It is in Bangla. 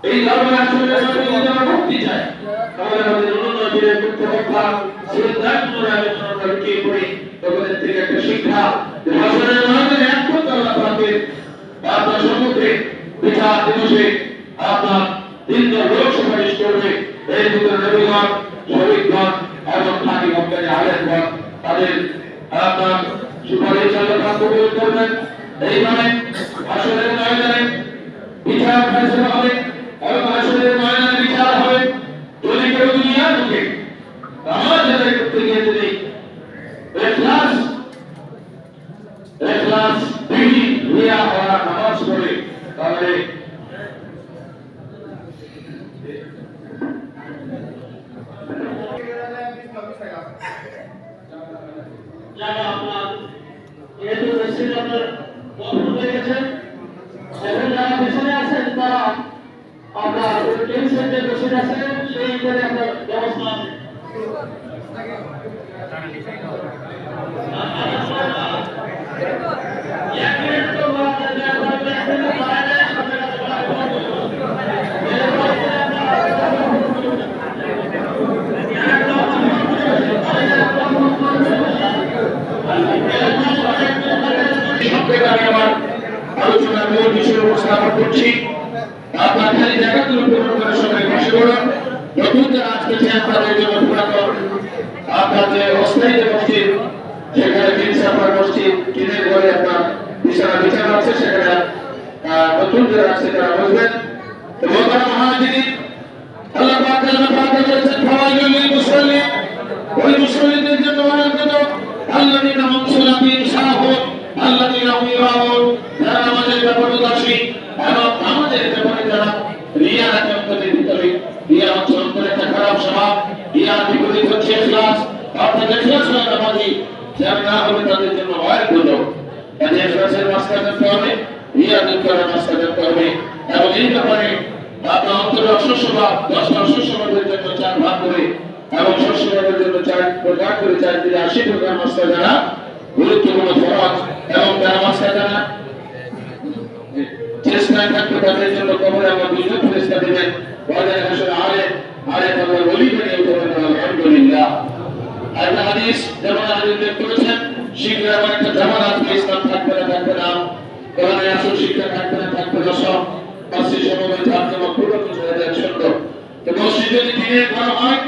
এই ধর্মের আসলে আমরা ভক্তি চাই তাহলে আমাদের উন্নয়ন বিরে করতে কথা সিদ্ধান্তগুলো আলোচনা কি করি তখন থেকে একটা শিক্ষা যে ভাষণের মাধ্যমে একমত আল্লাহ পাকের আপনার সম্মুখে বিচার দিবসে আপনার তিনজন লোক সুপারিশ করবে এই দুটো নবীগণ শহীদগণ এবং খাঁটি হকানি আলেমগণ তাদের আপনার সুপারিশ আল্লাহ কবুল করবেন। এইভাবে আসলের ময়দানে বিচার ফয়সালা হবে এবং আসলের ময়দানে বিচার হবে। যদি কেউ দুনিয়া ঢুকে নামাজ আদায় করতে গিয়ে যদি ইখলাস বিহি রিয়া হওয়া নামাজ পড়ে তাহলে যারা আপনার যেহেতু মসজিদ আপনার বন্ধ হয়ে গেছে এখন যারা পেছনে আছেন তারা আপনার টেন সেন্টে বসে আছেন সেই করে আপনার ব্যবস্থা আছে। আমি আমার আলোচনার মূল বিষয় উপস্থাপন করছি। আপনার খালি জায়গাগুলো পূরণ করে সবাই বসে পড়ুন। নতুন যারা আজকে আপনাদের জন্য পুরাতন আপনার যে অস্থায়ী যে মসজিদ সেখানে তিনসাফার মসজিদ কিনের ঘরে আপনার বিছানা আছে সেখানে নতুন যারা আছে তারা বসবেন। এবং মহাজিনী আল্লাহ পাক কালামে পাকে বলেছেন ফাওয়াইলুল লিল মুসাল্লিন ওই মুসল্লিদের জন্য অনন্ত আল্লাযীনা হুম সালাতিহিম সাহুন আল্লাযীনা হুম ইরাউন যারা আমাদের ব্যাপারে উদাসীন এবং আমাদের ব্যাপারে যারা রিয়া রাখে অন্তরের ভিতরে রিয়া হচ্ছে অন্তরের একটা খারাপ স্বভাব। রিয়ার বিপরীত হচ্ছে ইখলাস অর্থাৎ ইখলাস হলো নামাজি যারা না হবে তাদের জন্য ভয় হলো কাজে ইখলাসের মাস্টার করতে হবে রিয়া দূর করার মাস্টার করতে হবে। এবং এই ব্যাপারে আপনার অন্তরের অসস্যভাব 10টা অসস্যভাবের জন্য 4 ভাগ করে এবং শস্যভাবের জন্য 4 ভাগ করে 4 দিয়ে 80 প্রকার মাস্টার যারা গুরুত্বপূর্ণ ফরজ এবং যারা মাস্টার যারা চেষ্টা থাকবে তাদের জন্য কবরে আমরা দুইজন ফেরেশতা দিবেন ওদের আসলে আরে আল্লাহর ওলি বনে উঠবেন আলহামদুলিল্লাহ। আল্লাহ হাদিস যেমন আলোচনা করেছেন শিক্ষা এমন একটা জামান আসবে ইসলাম থাকবে না কোরআনে আসল শিক্ষা থাকবে না সব মসজিদ সমবেত থাকবে পুরো হয়ে যায় সুন্দর। তো মসজিদ যদি দিনের ঘর হয়